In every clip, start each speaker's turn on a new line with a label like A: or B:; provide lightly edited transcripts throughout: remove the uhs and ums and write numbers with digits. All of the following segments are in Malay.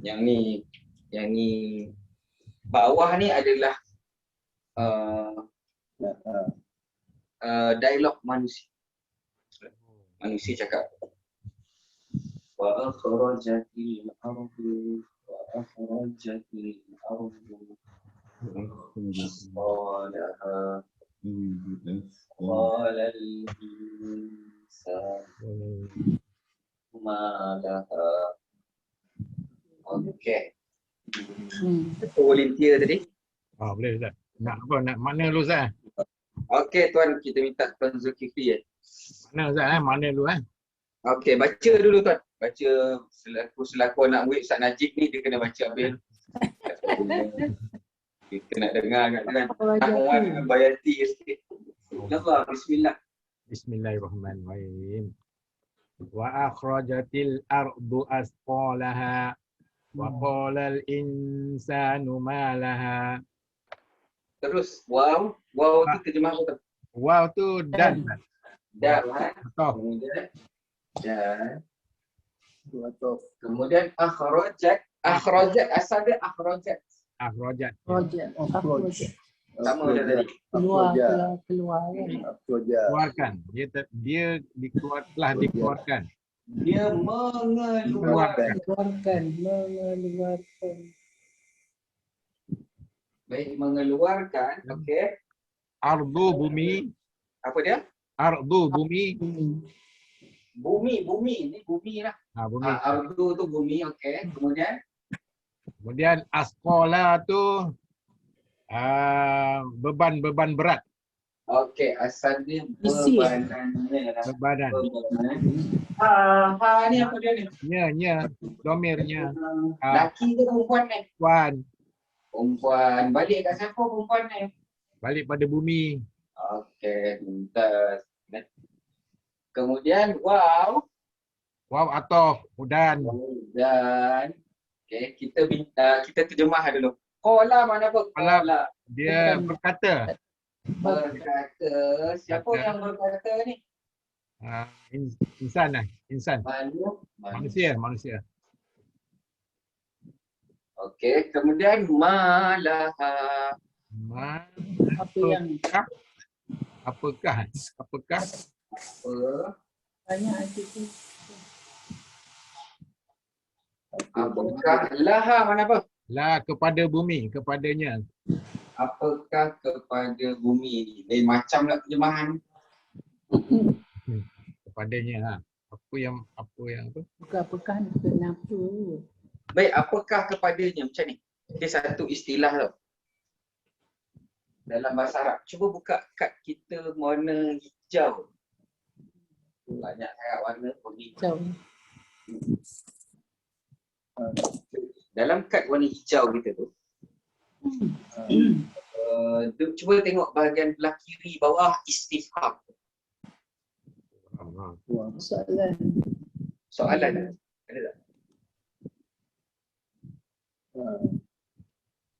A: Yang ni bawah ni adalah dialog manusia. Manusia cakap wa akhrajatil ardu wa akhrajatil ardu qalaha qala al-insan ma laha. Okey. Volunteer tadi.
B: Boleh Ustaz. Nak apa? Nak mana dulu Ustaz?
A: Okey tuan, kita minta Tuan Zulkifli
B: Mana Ustaz Mana dulu
A: Okey, baca dulu tuan. Baca selaku anak murid Ustaz Najib ni, dia kena baca habis. Kita nak dengar kat kan. Tuan dengan Bayati sikit. Bismillah.
B: Bismillahirrahmanirrahim. Wa akhrajatil ardu asqalaha wa qala al insanu ma laha.
A: Terus wow tu terjemah apa tu?
B: Wow tu dan.
A: Kemudian dan kemudian akhrajat asal dia akhrajat. Sama dah tadi.
C: Keluar kan.
B: Keluarkan. Dia dikeluarkan.
A: Dia mengeluarkan. Baik, mengeluarkan. Okey.
B: Ardu bumi.
A: Apa dia?
B: Ardu bumi.
A: Bumi ni bumi lah.
B: Bumi.
A: Ardu tu bumi, okey. Kemudian
B: asqala tu beban berat.
A: Okey, asal dia
B: bebanan.
A: Ni apa dia ni?
B: Nya, domirnya.
A: Laki ke perempuan ni? Perempuan. Balik kat siapa perempuan ni?
B: Balik pada bumi.
A: Okey, mumtaz. Kemudian wow
B: atof dan.
A: Okey, kita terjemah dulu. Qala mana apa? Qala.
B: Dia berkata.
A: Siapa yang berkata ni?
B: Insan. Manusia.
A: Okey, kemudian malaha.
B: Apakah?
C: Banyak artikel.
A: Apakah laha mana apa?
B: La kepada bumi, kepadanya.
A: Apakah kepada bumi ni? Macam lah terjemahan.
B: Kepadanya Apa yang apa?
C: Bukan apakah, kenapa?
A: Baik, apakah kepadanya macam ni? Dia satu istilah tau. Dalam bahasa Arab. Cuba buka kad kita warna hijau. Banyak sangat warna hijau. Dalam kad warna hijau kita tu, cuba tengok bahagian belah kiri bawah istifham. Soalan. Ada tak?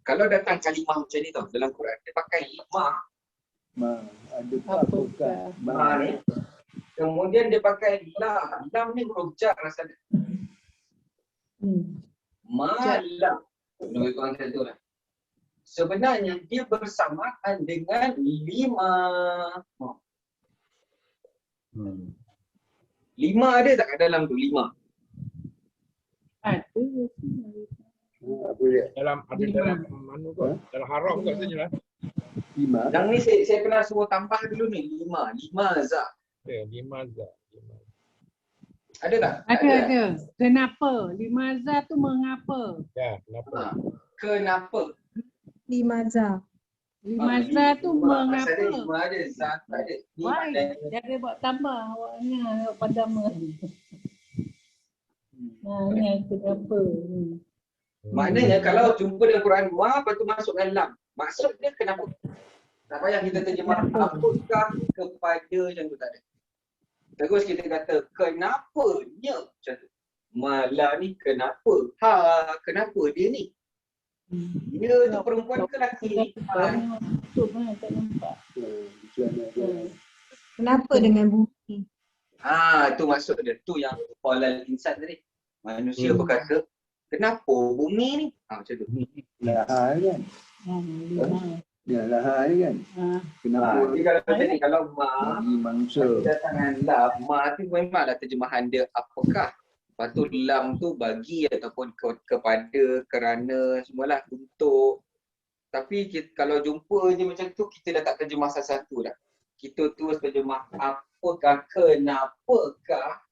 A: Kalau datang kalimah macam ni tau, dalam Quran dia pakai
C: Apakah?
A: ni. Kemudian dia pakai lam ni huruf jar rasanya. Malam. Lebih kurang macam tu lah. Sebenarnya dia bersamaan dengan 5 ada tak kat dalam tu? 5.
B: Dalam mana kot? Dalam haram kot sajalah.
A: 5. Yang ni saya kena suruh tambah dulu ni. 5 za.
B: 5 za.
A: Ada tak?
C: Ada. Kenapa? 5 za tu mengapa?
B: Ya, kenapa?
A: Kenapa?
C: 5 za. 5 za tu mengapa?
A: Ada 5 ada, za tak ada.
C: Baik, jangan buat tambah awaknya pertama. Ni kenapa?
A: Maknanya kalau jumpa dalam Quran lepas tu masuk dalam lam. Maksud dia kenapa? Tak payah kita terjemah apakah kepada macam tu tak ada. Terus kita kata kenapanya macam tu. Malah ni kenapa? Kenapa dia ni? Dia tu perempuan ke lelaki ni?
C: Tak nampak.
D: Kenapa dengan bumi?
A: Tu maksud dia. Tu yang qala al-insan tadi. Manusia berkata, kenapa bumi ni? Macam tu.
E: Lahar kan? Dia lahar ni kan? Kenapa
A: Jadi kalau macam ni, kalau ma,
E: bagi mangsa?
A: kedatangan lam, ma tu memanglah terjemahan dia apakah. Lepas tu lam tu bagi ataupun kepada, kerana, semualah untuk. Tapi kalau jumpa je macam tu, kita dah tak terjemah satu-satu dah. Kita terus terjemah apakah, kenapakah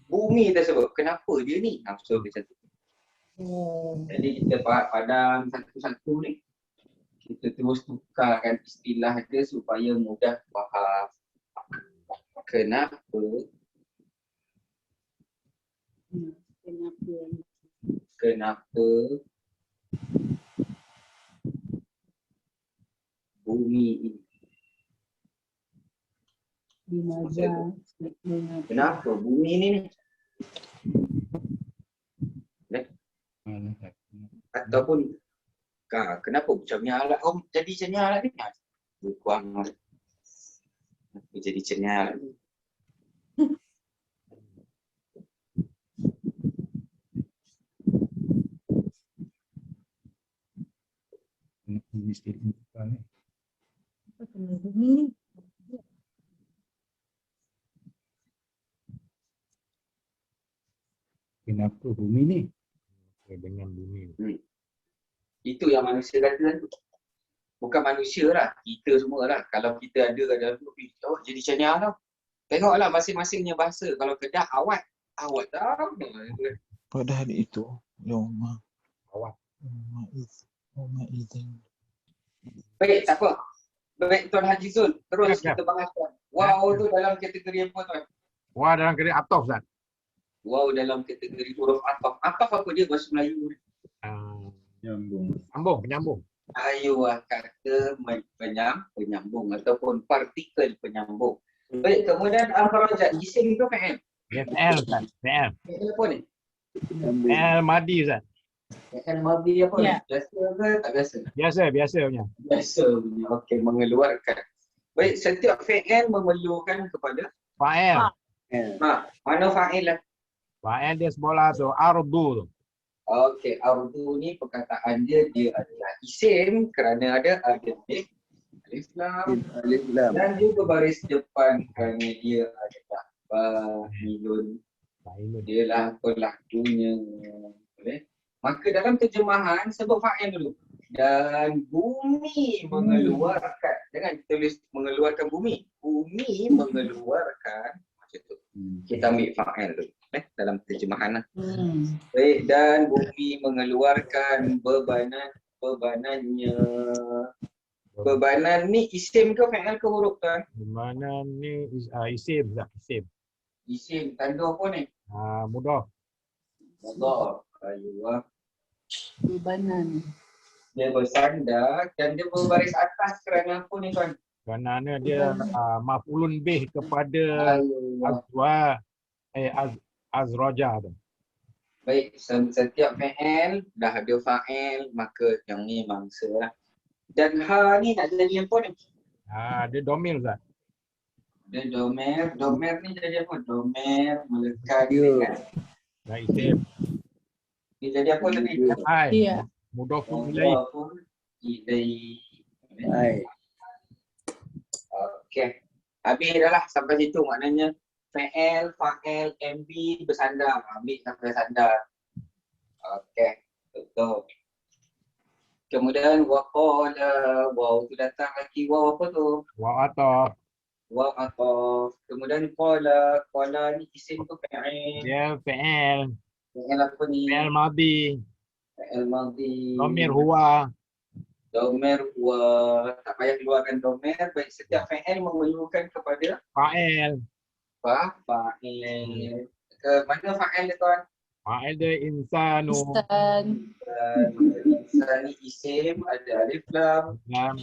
A: bumi tersebut. Kenapa dia ni? So macam tu. Jadi kita padam satu-satu ni. Kita terus tukarkan istilah dia supaya mudah faham. Kenapa? Kenapa bumi ini? Kenapa bumi ni? Ataupun kenapa macamnya alat jadi macamnya alat ni? Kurang jadi macamnya alat ni.
D: Apa kena bumi ni?
F: Kenapa bumi ni?
B: Dengan bumi.
A: Itu yang manusia kata tu. Bukan manusia lah, kita semua lah. Kalau kita ada dalam tu, jadi macam ni lah. Tengoklah masing-masingnya bahasa. Kalau Kedah awat, awat tahu.
G: Pada hari itu, Yoma.
B: Awat.
G: Yoma izin.
A: Baik, tak apa. Baik Tuan Haji Zul, terus
B: Ya, ya.
A: kita bahas Tuan. Wow tu dalam kategori apa Tuan?
B: Wah, dalam kira atof Ustaz.
A: Wow dalam kategori huruf ataf. Ataf apa dia bahasa Melayu?
B: Penyambung.
A: Ayu kata penyambung ataupun partikel penyambung. Baik, kemudian al-kharajat, isim tu fi'il.
B: Ya, FL Ustaz. FL.
A: Fi'il apa ni?
B: FL Madi Ustaz.
A: Fi'il madhi apa ni?
C: Ya.
A: Biasa ke tak biasa?
B: Biasa punya.
A: Biasa punya. Okey, mengeluarkan. Baik, setiap fi'il memerlukan kepada
B: Fa'il.
A: mana fa'il lah?
B: Fa'il dia sebelah tu. Ardu tu.
A: Okey, ardu ni perkataan dia adalah isim kerana ada alif lam
E: Alif lam.
A: dan juga baris depan kerana dia adalah fa'ilun.
B: Fa'ilun.
A: Dia lah pelakunya. Boleh? Maka dalam terjemahan sebut fa'il dulu. Dan bumi mengeluarkan. Jangan tulis mengeluarkan bumi. Bumi mengeluarkan. Macam tu. Kita ambil fa'il dulu. Dalam terjemahan lah. Baik, dan bumi mengeluarkan bebanannya. Bebanan ni isim ke fi'il ke huruf Tuan?
B: Di mana ni isim Ustaz. Isim.
A: Isim tanda apa ni?
B: Mudah.
A: Allah. Ayuh.
C: Bebanan.
A: Dia bersandar dan dia berbaris atas kerana apa ni Tuan?
B: Kerana dia maf'ulun bih kepada
A: Ayuh.
B: azraja tu.
A: Baik, setiap fi'il dah ada fa'il, maka yang ni mangsa lah. Dan ha ni nak jadi apa ni?
B: Dia domir Ustaz.
A: Dia domer ni jadi apa? Domer melekat
E: Ya.
A: dengan.
B: Dan isim.
A: Dia jadi apa tadi?
B: Hai.
C: Iya.
B: Mudhafun ilaih.
A: Mudhafun ilaih.
E: Hai.
A: Okey. Habis dah lah sampai situ maknanya fa'il, MB bersandar. Ambil sampai sandar. Okey. Betul. Kemudian waqala, waw tu datang lagi, waw apa tu?
B: Wa ataf.
A: Waw ataf. Kemudian qala ni isim tu fa'il.
B: Dia fi'il.
A: Fi'il apa ni?
B: Fi'il madi.
A: Fi'il madhi.
B: Domir huwa.
A: Domer huwa. Tak payah keluarkan domer. Baik, setiap fi'il memerlukan kepada
B: Fa'il.
A: fa'il. Ke mana fa'il dia Tuan?
B: Fa'il dia insanu.
C: Instan.
A: Insan ni isim, ada alif lam,
B: Lam.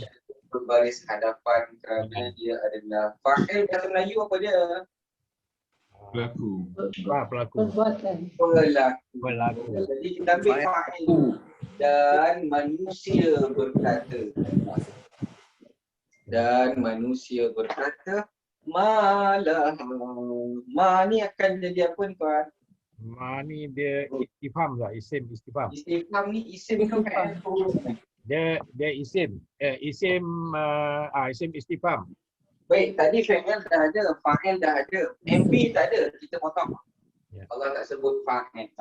A: berbaris hadapan kerana dia adalah fa'il. Bahasa Melayu apa dia?
F: Pelaku.
B: Pelaku.
C: Perbuatan.
B: Pelaku.
A: Jadi kita ambil fa'il. Dan manusia berkata. Dan manusia berkata, malah. Ma ni akan jadi apa ni Tuan?
B: Ma ni dia istifham tak? Isim istifham.
A: Istifham ni isim ke fi'il tu?
B: Dia isim. Isim istifham.
A: Baik, tadi fi'il dah ada, fa'il dah ada. MB tak ada, kita potong.
B: Ya.
A: Allah tak sebut fa'il,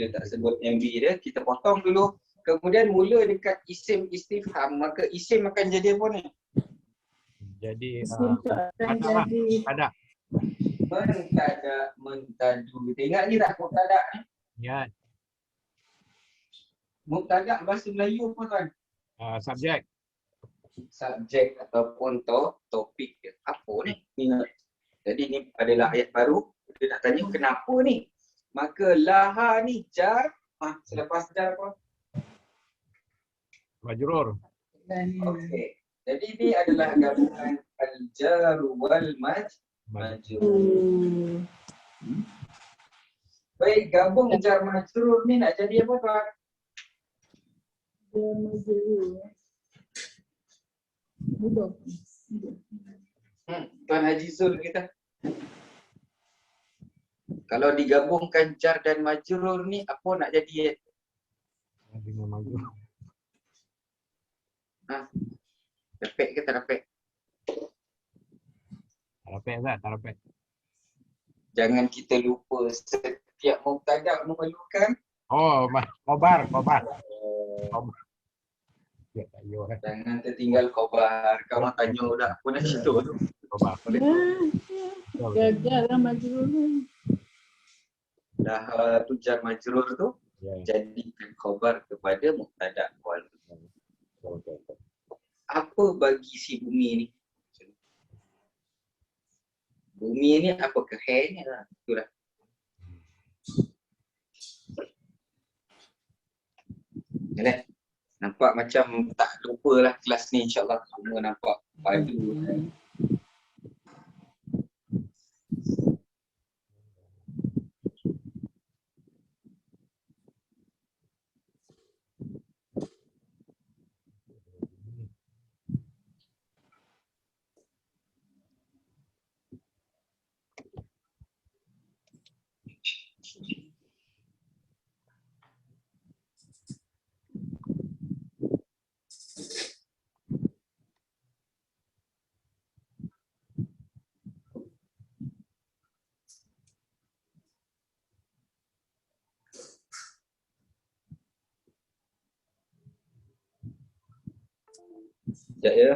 A: dia tak sebut MB dia, kita potong dulu. Kemudian mula dekat isim istifham, maka isim akan jadi apa ni?
B: Jadi
C: Isim tu akan
B: ada.
C: jadi
B: Ada.
A: Mentada, mentadu. Kita ingat ni tak mubtada ni?
B: Ya.
A: Mubtada bahasa Melayu apa tuan?
B: Subjek.
A: Subjek ataupun topik dia. Apa ni? Ingat. Jadi ni adalah ayat baru. Dia nak tanya kenapa ni? Maka laha ni jar. Selepas jar apa?
B: Majrur.
A: Okey. Jadi ni adalah gabungan al-jar wal majrur. Baik, gabung jar majrur ni nak jadi apa tuan?
C: mudah.
A: Tuan Haji Zul kita. Kalau digabungkan jar dan majrur ni apa nak jadi?
B: Dengan majrur.
A: Dapat ke tak dapat?
B: Tak dapat.
A: Jangan kita lupa setiap mubtada memerlukan
B: Khobar. Ya, tak yo kan.
A: jangan tertinggal khabar. Kau orang tanya dah apa nak cerita tu.
B: Khobar.
C: Gagal lah majrur ni.
A: Dah tu jar majrur tu
B: Ya.
A: jadikan khabar kepada mubtada wal.
B: Betul.
A: Apa bagi si bumi ni? Bumi ni apa kehenya? Itulah. Yalah. Nampak macam tak lupalah kelas ni, insyaAllah semua nampak padu. Sekejap ya.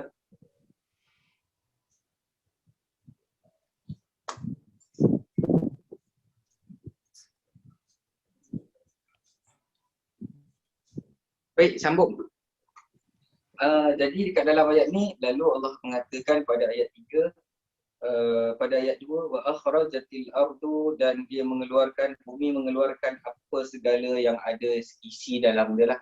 A: Baik, sambung. Jadi dekat dalam ayat ni, lalu Allah mengatakan pada ayat 3, pada ayat 2, wa akhrajatil ardu, dan dia mengeluarkan, bumi mengeluarkan apa segala yang ada isi dalam dia lah.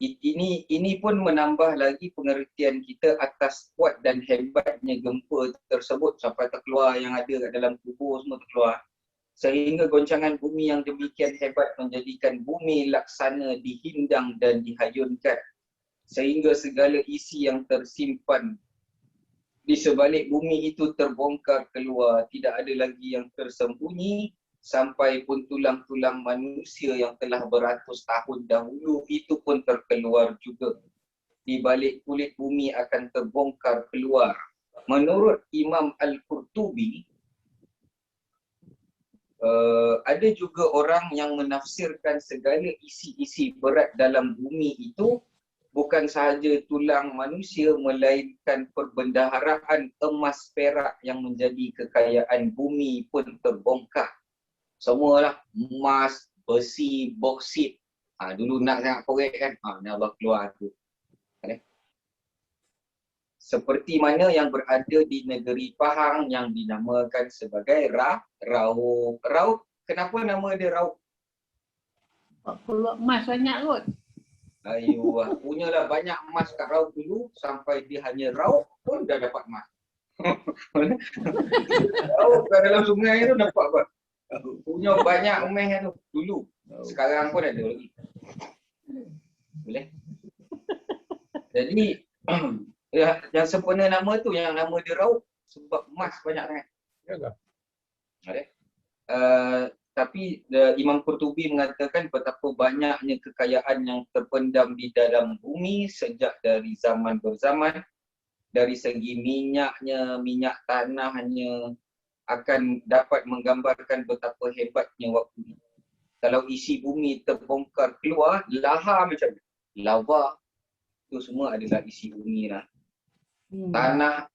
A: Ini pun menambah lagi pengertian kita atas kuat dan hebatnya gempa tersebut sampai terkeluar yang ada kat dalam kubur semua terkeluar. Sehingga goncangan bumi yang demikian hebat menjadikan bumi laksana dihindang dan dihayunkan. Sehingga segala isi yang tersimpan di sebalik bumi itu terbongkar keluar. Tidak ada lagi yang tersembunyi sampai pun tulang-tulang manusia yang telah beratus tahun dahulu itu pun terkeluar juga. Di balik kulit bumi akan terbongkar keluar. Menurut Imam Al-Qurtubi, ada juga orang yang menafsirkan segala isi-isi berat dalam bumi itu bukan sahaja tulang manusia melainkan perbendaharaan emas perak yang menjadi kekayaan bumi pun terbongkar. Semualah emas, besi, boksit. Dulu nak sangat korek kan. Ni Allah keluar tu. Seperti mana yang berada di negeri Pahang yang dinamakan sebagai Raub. Raub, kenapa nama dia Raub?
C: Keluar emas banyak kot.
A: Ayuh, punyalah banyak emas kat Raub dulu sampai dia hanya Raub pun dah dapat emas. Raub kat dalam sungai tu dapat apa? Punya banyak emas tu dulu. Sekarang pun ada lagi. Boleh? Jadi yang sempurna nama tu, yang nama dia Raub sebab emas banyak sangat.
B: Ya ke?
A: Boleh? tapi Imam Qurtubi mengatakan betapa banyaknya kekayaan yang terpendam di dalam bumi sejak dari zaman berzaman. Dari segi minyaknya, minyak tanahnya akan dapat menggambarkan betapa hebatnya waktu itu. Kalau isi bumi terbongkar keluar, lahar macam mana? Lava, itu semua adalah isi bumi lah. Tanah,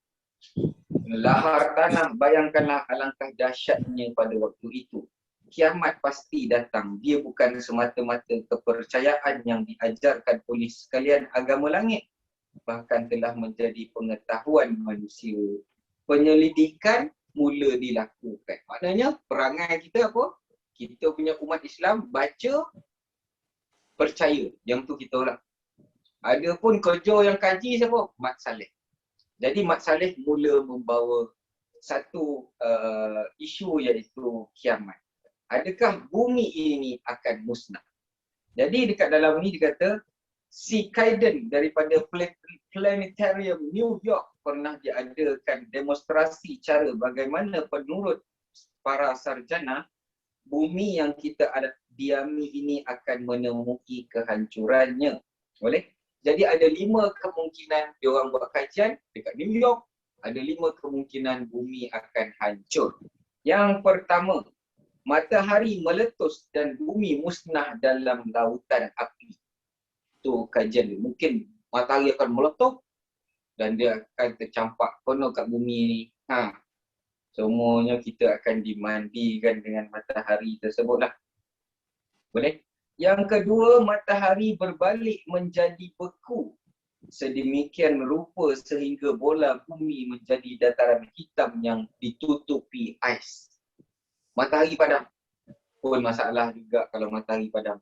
A: lahar tanah, bayangkanlah alangkah dahsyatnya pada waktu itu. Kiamat pasti datang. Dia bukan semata-mata kepercayaan yang diajarkan oleh sekalian agama langit. Bahkan telah menjadi pengetahuan manusia. Penyelidikan mula dilakukan. Maknanya perangai kita apa? Kita punya umat Islam baca, percaya. Yang tu kita orang. Ada pun kerja yang kaji siapa? Mat Saleh. Jadi Mat Saleh mula membawa satu isu iaitu kiamat. Adakah bumi ini akan musnah? Jadi dekat dalam ni dia kata si Kaiden daripada Planetarium New York pernah diadakan demonstrasi cara bagaimana penurut para sarjana bumi yang kita diami ini akan menemui kehancurannya. Boleh? Jadi ada 5 kemungkinan diorang buat kajian dekat New York. Ada 5 kemungkinan bumi akan hancur. Yang pertama, matahari meletus dan bumi musnah dalam lautan api. Itu kajian dia. Mungkin matahari akan meletup dan dia akan tercampak penuh kat bumi ni. Semuanya kita akan dimandikan dengan matahari tersebut lah. Boleh? Yang kedua, matahari berbalik menjadi beku sedemikian rupa sehingga bola bumi menjadi dataran hitam yang ditutupi ais. Matahari padam. Pun masalah juga kalau matahari padam.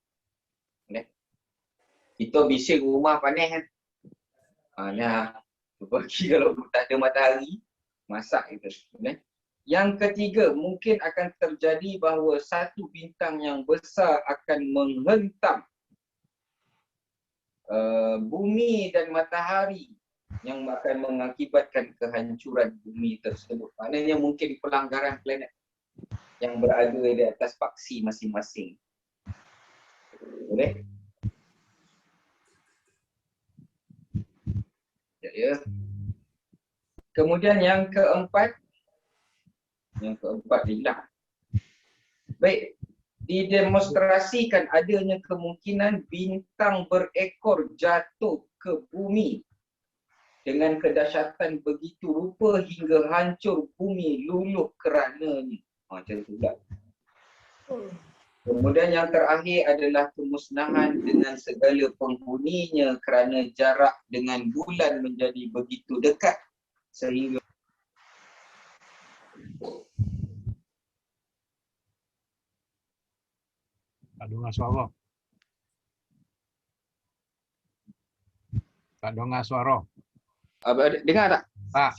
A: Boleh? Kita bising rumah panas kan. Pergi kalau tak ada matahari, masak kita. Boleh? Yang ketiga, mungkin akan terjadi bahawa satu bintang yang besar akan menghentam bumi dan matahari yang akan mengakibatkan kehancuran bumi tersebut. Maknanya mungkin pelanggaran planet yang berada di atas paksi masing-masing. Boleh? Ya. Kemudian yang keempat hilang. Baik, didemonstrasikan adanya kemungkinan bintang berekor jatuh ke bumi dengan kedahsyatan begitu rupa hingga hancur bumi luluh kerananya. Macam tu pula. Kemudian yang terakhir adalah kemusnahan dengan segala penghuninya kerana jarak dengan bulan menjadi begitu dekat sehingga
B: tak dengar suara. Tak dengar suara.
A: dengar tak?
B: Tak.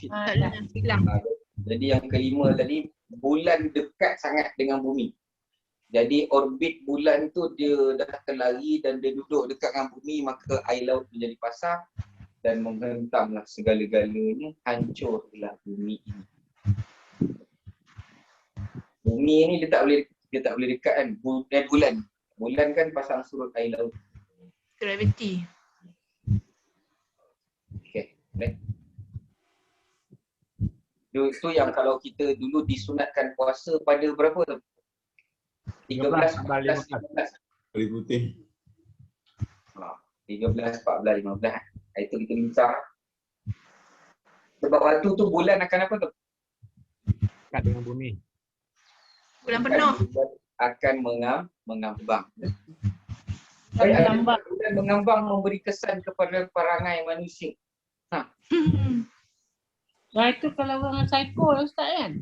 A: Jadi yang kelima tadi, bulan dekat sangat dengan bumi. Jadi orbit bulan tu dia dah terlari dan dia duduk dekat dengan bumi, maka air laut menjadi pasang dan menghentamlah segala-galanya, hancurlah bumi ini. Bumi ni dia tak boleh dekat kan, bulan. Bulan kan pasang surut air laut.
F: Gravity.
A: Okey, baik. Itu yang kalau kita dulu disunatkan puasa pada berapa tu? 13, 14, 15.
E: Kulit putih.
A: 13, 14, 15. Itu kita bincang. Sebab waktu tu bulan akan apa tu?
B: Dekat dengan bumi.
F: Bulan penuh.
A: Akan mengambang.
C: Mengambang.
A: Bulan mengambang memberi kesan kepada perangai manusia.
C: Nah itu kalau orang psycho lah Ustaz kan?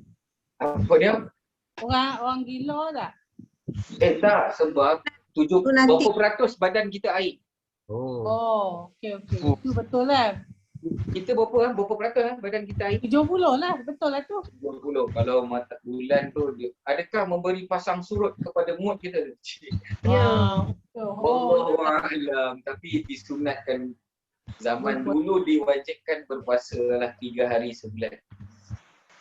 A: Apa dia?
C: Orang gila tak?
A: Tak, sebab berapa peratus badan kita air.
C: Oh, okey. Itu betul lah.
A: Kita berapa peratus badan kita air?
C: 70 lah, betul lah tu.
A: 20. Kalau mata bulan tu dia, adakah memberi pasang surut kepada mood kita?
C: Ya. Oh,
A: Wallahualam. Tapi disunatkan zaman dulu diwajibkan berpuasa lah 3 hari sebulan.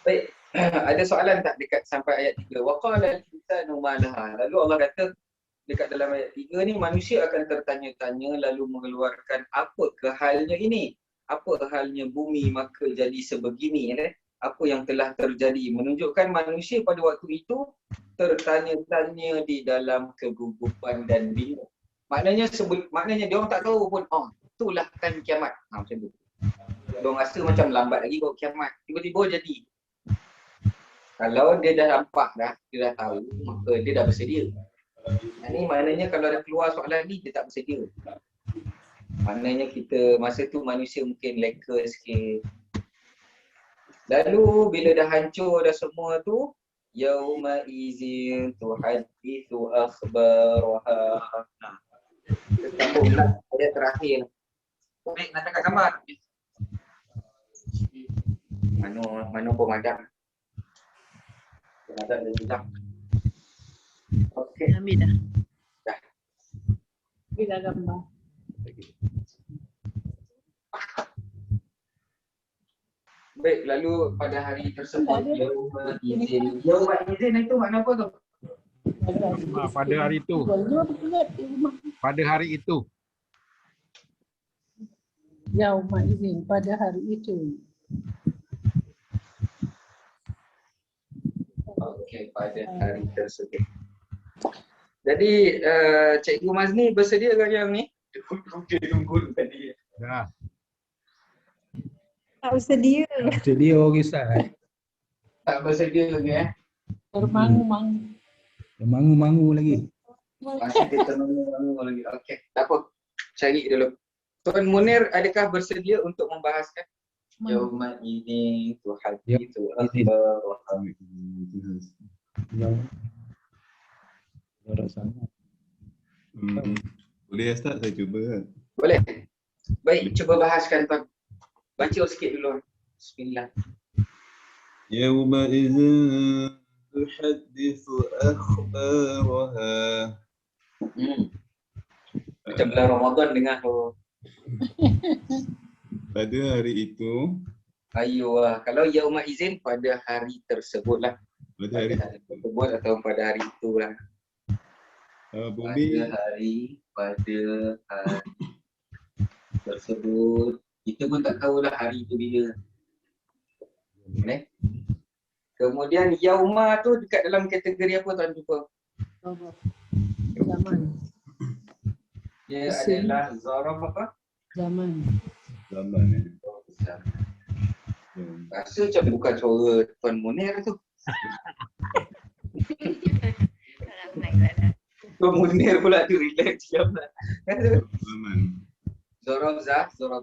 A: Baik, Ada soalan tak dekat sampai ayat 3? Wa qala al-insanu ma laha. Lalu Allah kata dekat dalam ayat 3 ni manusia akan tertanya-tanya lalu mengeluarkan apa halnya ini? Apa halnya bumi maka jadi sebegini, apa yang telah terjadi, menunjukkan manusia pada waktu itu tertanya-tanya di dalam kegugupan dan bingung. Maknanya dia orang tak tahu pun, itulah kan kiamat. Macam tu. Dia orang rasa macam lambat lagi baru kiamat. Tiba-tiba jadi. Kalau dia dah nampak dah, dia dah tahu, maka dia dah bersedia. Ini maknanya kalau dah keluar soalan ni, dia tak bersedia. Maknanya kita, masa tu manusia mungkin leka sikit. Lalu bila dah hancur dah semua tu, yauma izin tuhaddithu akhbaraha. Nah, kita sambung pula ayat terakhir. Baik, nak cakap gambar. Mana pemadam? Pemadam dah hilang. Okey.
F: Ambil dah.
A: Dah.
D: Bila gambar.
A: Baik, lalu pada hari tersebut yauma izin. Yauma izin itu makna apa tu?
B: Pada hari itu. Pada hari itu.
D: Yauma izin pada hari itu.
A: Okey, pada hari tersebut. Jadi Cikgu Mazni bersedia ke yang ni? Tunggu tadi.
B: Dah.
C: Tak bersedia.
E: Sedia orang Ustaz.
A: Tak bersedia lagi
D: Termangu-mangu.
E: Mangu-mangu lagi.
A: Masih dia termangu lagi. Okey, tak apa. Cari dulu. Tuan Munir adakah bersedia untuk membahaskan? Yauma ini tuhaddithu akhbaraha.
H: Boleh Ustaz, saya cuba.
A: Boleh? Baik, cuba bahaskan Tuan. Baca sikit dulu. Bismillah.
H: Yauma idzin tuhaddithu akhbaraha.
A: Macam bulan Ramadan dengar tu.
H: Pada hari itu,
A: Ayuh, kalau yauma izin pada hari tersebut lah.
H: pada
A: Pada
H: hari
A: hari tersebut atau pada hari itu lah.
H: bumi
A: Pada hari tersebut. Kita pun tak tahulah hari itu bila. Kemudian yauma tu dekat dalam kategori apa Tuan jumpa?
D: Zaman.
A: Dia
D: Isim.
A: adalah zaraf apa?
D: Zaman.
H: zaman.
A: Rasa macam bukan suara Tuan Munir tu. Tuan Munir pula tu relax siap lah.
H: Zaman.
A: Zaraf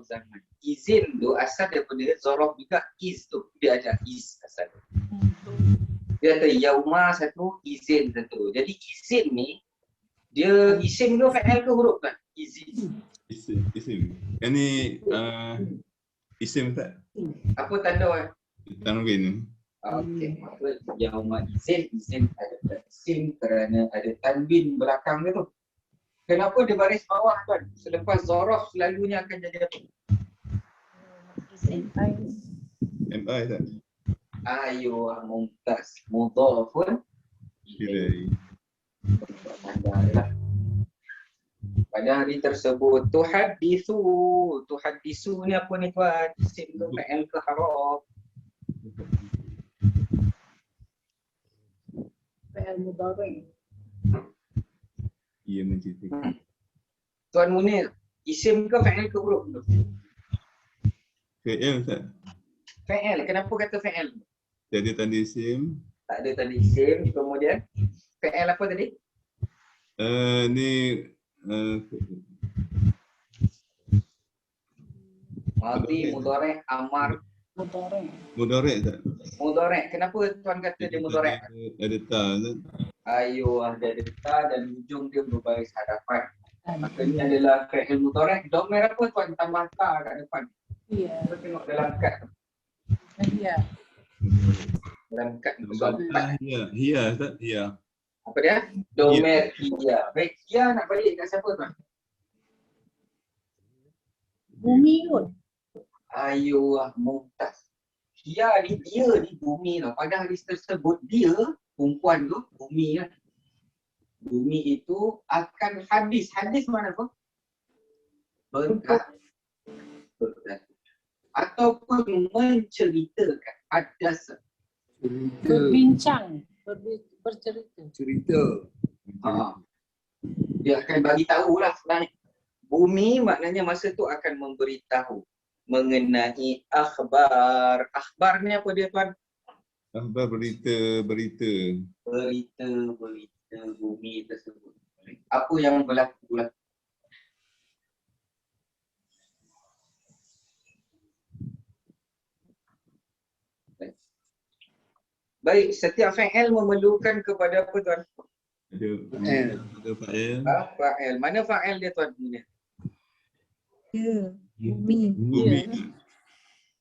A: zaman. Izin tu asal daripada zaraf juga is tu. Dia ada is asal. Dia ada yauma satu, izin satu. Jadi izin ni dia isim tu fa'al ke huruf kan? Izin.
H: Isim. Yang ni isim Ustaz.
A: Apa tanda?
H: Tanwin.
A: Okey, maka yauma izin ada isim kerana ada tanwin belakang dia tu. Kenapa dia baris bawah Tuan? Selepas zaraf selalunya akan jadi apa?
H: MI Ustaz.
A: Ayuh, mumtaz. Mudhafun
H: Ilai.
A: pada hari tersebut tuhaddisu ni apa ni Tuan? Isim tu fa'il ke haraf?
D: Fi'il mudhari'.
H: Ia menceritakan.
A: Tuan Munir, isim ke fa'il ke huruf tu?
H: Fi'il Ustaz.
A: Fa'il. Kenapa kata fa'il?
H: Jadi tanda isim.
A: Tak ada tanda isim. Kemudian fa'il apa tadi?
H: Ni
A: Madhi, mudhari', amar,
D: Mudhari'.
H: mudhari' Ustaz.
A: mudhari'. Kenapa Tuan kata dia mudhari'?
H: Ada ta Ustaz.
A: Ayuh, ada ta dan hujung dia berbaris hadapan. Maka ini adalah fa'il mudhari'. Dhamir apa Tuan tambah ta kat depan?
D: Iya.
A: Kita tengok dalam kad.
D: Iya.
A: Dalam kad soal 4.
H: Hia Ustaz. Hia.
A: Apa dia? Domer hia. Baik, hia nak balik kat siapa Tuan?
D: Bumi kot.
A: Ayuh, mumtaz. Dia ni bumi tau. Pada hadis tersebut dia, perempuan tu, bumi kan. Bumi itu akan habis. Hadis mana pun? Berkat. Ataupun menceritakan hadas.
D: Berbincang. Bercerita.
I: Cerita.
A: Dia akan bagi tahu lah sebenarnya. Bumi maknanya masa tu akan memberitahu mengenai akhbar. Akhbar ni apa dia tuan?
H: Akhbar berita
A: Berita bumi tersebut. Apa yang berlaku lah. Baik, setiap fa'il memerlukan kepada apa tuan?
H: ada fa'il.
A: Fa'il. Mana fa'il dia tuan? Ni.
C: Ya. Bumi.
H: Bumi.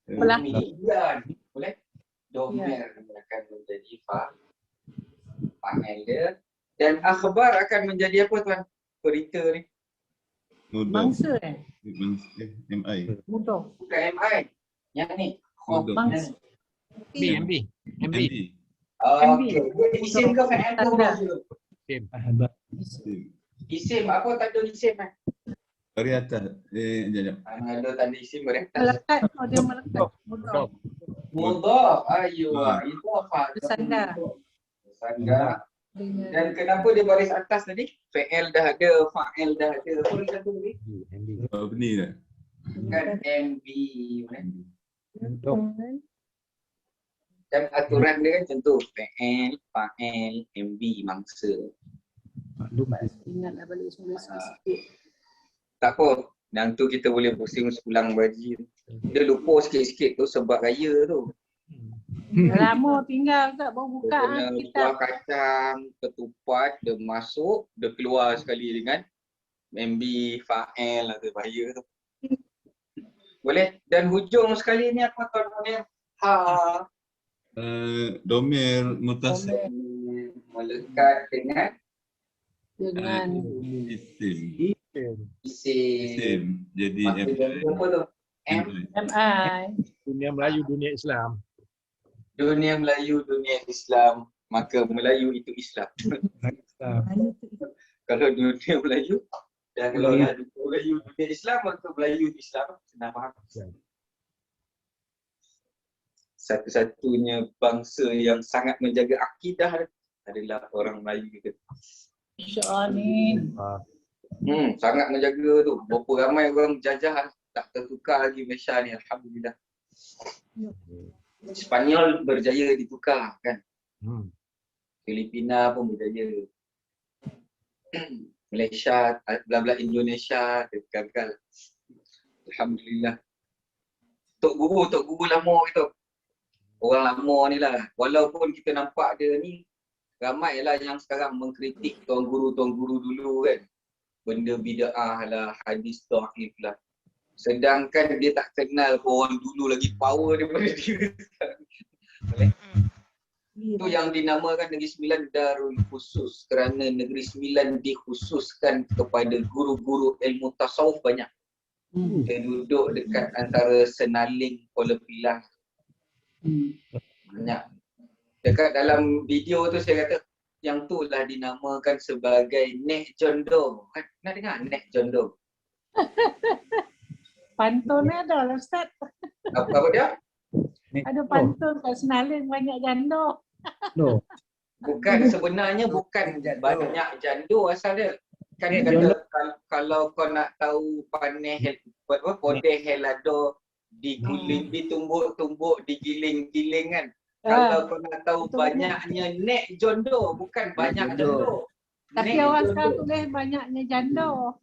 D: Belah.
A: Ya, boleh? Domer akan menjadi fa'il dia. Dan akhbar akan menjadi apa tuan? Berita ni.
H: Mudaf.
D: Mangsa
H: MI.
D: Mudah.
A: Bukan MI. Yang ni.
H: Mudaf.
D: Mangsa.
B: MB.
H: MB.
A: Okey. Isim ke fa'il tu?
E: Akhbar.
A: Isim. Apa tanda isim kan?
H: Dari atas. Sekejap.
A: Ada tanda isim berkata.
D: Melekat. Oh, dia melekat. Mudah.
A: Mudhaf. Ayuh. Itu apa?
D: Bersandar.
A: Bersandar. Dan kenapa dia baris atas tadi? Fa'il dah ada, fa'il dah ada. Apa dia kata tadi?
H: Mabni dah.
A: Kan MB.
E: Untuk
A: Dan aturan dia kan contoh fa'il, fa'il, MB, mangsa.
E: maklumat.
D: Ingatlah balik semula sikit.
A: Tak apa. Yang tu kita boleh pusing ulang baji. Dia lupa sikit-sikit tu sebab raya tu.
D: Lama tinggal tak baru buka
A: Dia kena
D: kitab.
A: buah kacang, ketupat, dia masuk, dia keluar sekali dengan MB, fa'il atau bahaya tu. Boleh? Dan hujung sekali ni apa tuan Munir? Ha.
H: Domer mutasil.
A: Melekat dengan
D: Dengan
H: Isim.
A: isim.
H: Jadi
A: Maksudnya apa tu? M.
D: MI.
B: Dunia Melayu, dunia Islam.
A: Dunia Melayu, dunia Islam. Maka Melayu itu Islam. Kalau dunia Melayu dan kalau dunia Melayu dunia Islam, maka Melayu itu Islam. Senang faham. Satu-satunya bangsa yang sangat menjaga akidah adalah orang Melayu kita.
D: InsyaAllah ni.
A: Sangat menjaga tu. Berapa ramai orang jajah tak tertukar lagi Malaysia ni, alhamdulillah. Spanyol berjaya ditukar kan. Filipina pun berjaya. Malaysia, belah-belah Indonesia gagal. Alhamdulillah. Tok guru lama kita. Orang lama ni lah. Walaupun kita nampak dia ni ramailah yang sekarang mengkritik tuan guru dulu kan. Benda bid'ah lah, hadis dhaif lah. Sedangkan dia tak kenal orang dulu lagi power daripada dia sekarang. Boleh? Itu yang dinamakan Negeri Sembilan Darul Khusus, kerana Negeri Sembilan dikhususkan kepada guru-guru ilmu tasawuf banyak. Dia duduk dekat antara Senaling, Kuala Pilah. Banyak. Dekat dalam video tu saya kata yang tu lah dinamakan sebagai Nek Jondo. Pernah dengar Nek Jondo?
D: Pantun ni ada lah Ustaz.
A: Apa dia?
D: Ada pantun kat Senaling banyak janda.
E: No.
A: Bukan, sebenarnya bukan banyak jando asal dia. Kan dia kata kalau kau nak tahu paneh podeh helado diguling, ditumbuk-tumbuk, digiling-giling kan. Kalau kau nak tahu banyaknya nek jondo, bukan banyak jondo.
D: Tapi orang sekarang tulis banyaknya janda.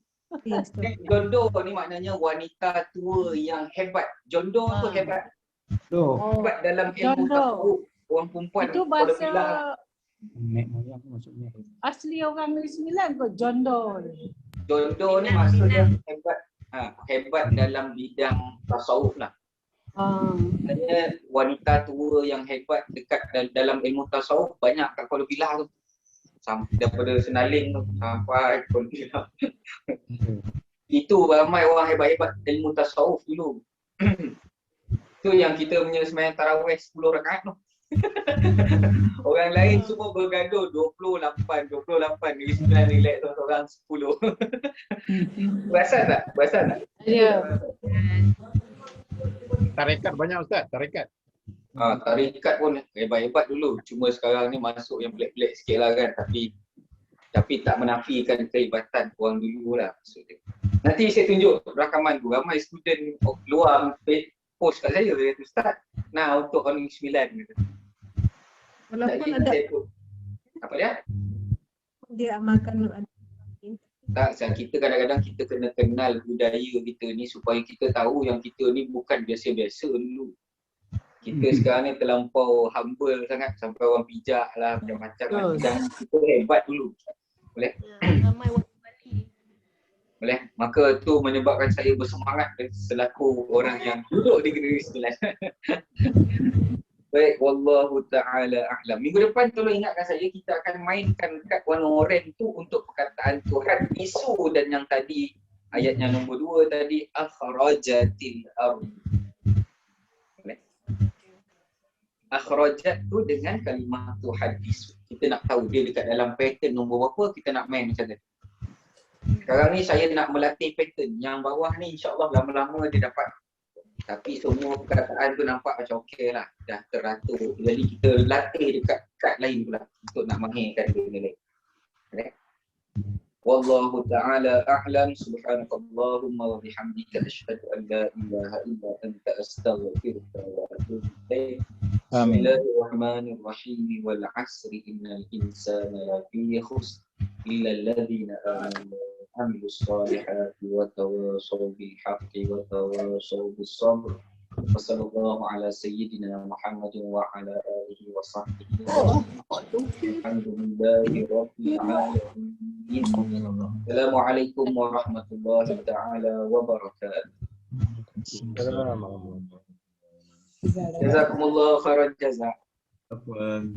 A: Nek jondo ni maknanya wanita tua yang hebat. Jondo tu hebat. Hebat dalam ilmu
D: Jondo.
A: tasawuf. Orang perempuan
D: Itu
A: Kuala
D: bahasa
A: Pilah.
E: Nek moyang maksudnya.
D: asli orang Negeri Sembilan kot, jondo.
A: Jondo ni maksudnya hebat. Hebat dalam bidang tasawuf lah. Sebenarnya wanita tua yang hebat dekat dalam ilmu tasawuf banyak kat Kuala Pilah tu. Sampai daripada Senaling tu sampai Kuala Pilah. Itu ramai orang hebat-hebat ilmu tasawuf dulu. Tu yang kita punya sembahyang tarawih 10 rakaat tu. Orang lain semua bergaduh 28, 28, 9 relax orang 10. Perasan tak? Perasan tak?
D: Ya.
B: Tarekat banyak Ustaz, tarekat.
A: Tarikat pun hebat-hebat dulu. Cuma sekarang ni masuk yang pelik-pelik sikit lah kan. Tapi tak menafikan kehebatan orang dulu lah maksudnya. Nanti saya tunjuk rakaman tu. Ramai student luar post kat saya. Dia kata, Ustaz, nah untuk orang 9 gitu.
C: Walaupun ada
A: Apa dia?
C: dia amalkan
A: Tak, kita kadang-kadang kita kena kenal budaya kita ni supaya kita tahu yang kita ni bukan biasa-biasa dulu. Kita sekarang ni terlampau humble sangat sampai orang pijak lah macam-macam kan. Dan kita hebat dulu. Boleh?
F: Ramai wali.
A: Boleh? Maka tu menyebabkan saya bersemangat selaku orang yang duduk di Negeri Sembilan. Baik, wallahu ta'ala a'lam. Minggu depan tolong ingatkan saya, kita akan mainkan kad warna oranye tu untuk perkataan Tuhan, isu dan yang tadi ayatnya nombor 2 tadi akhrajatil ardh. Boleh? Akhrajat tu dengan kalimah Tuhan isu. Kita nak tahu dia dekat dalam pattern nombor berapa, kita nak main macam tu. Sekarang ni saya nak melatih pattern. Yang bawah ni insya-Allah lama-lama dia dapat. Tapi semua perkataan tu nampak macam okey lah. Dah teratur. Jadi kita latih dekat kad lain pula untuk nak mahirkan benda lain. Okay? Wallahu ta'ala a'lam. Subhanakallahumma wa bihamdika asyhadu an la ilaha illa anta astaghfiruka wa atubu ilaik.
G: Amin.
A: Bismillahirrahmanirrahim. Wal 'asri innal insana lafi khusr illa alladhina amanu عملوا الصالحات وتواصوا بالحق وتواصوا بالصبر وصلى الله على سيدنا محمد وعلى آله وصحبه الحمد لله رب العالمين. السلام عليكم ورحمة الله تعالى وبركاته. جزاكم الله خير الجزاء.
H: Apa?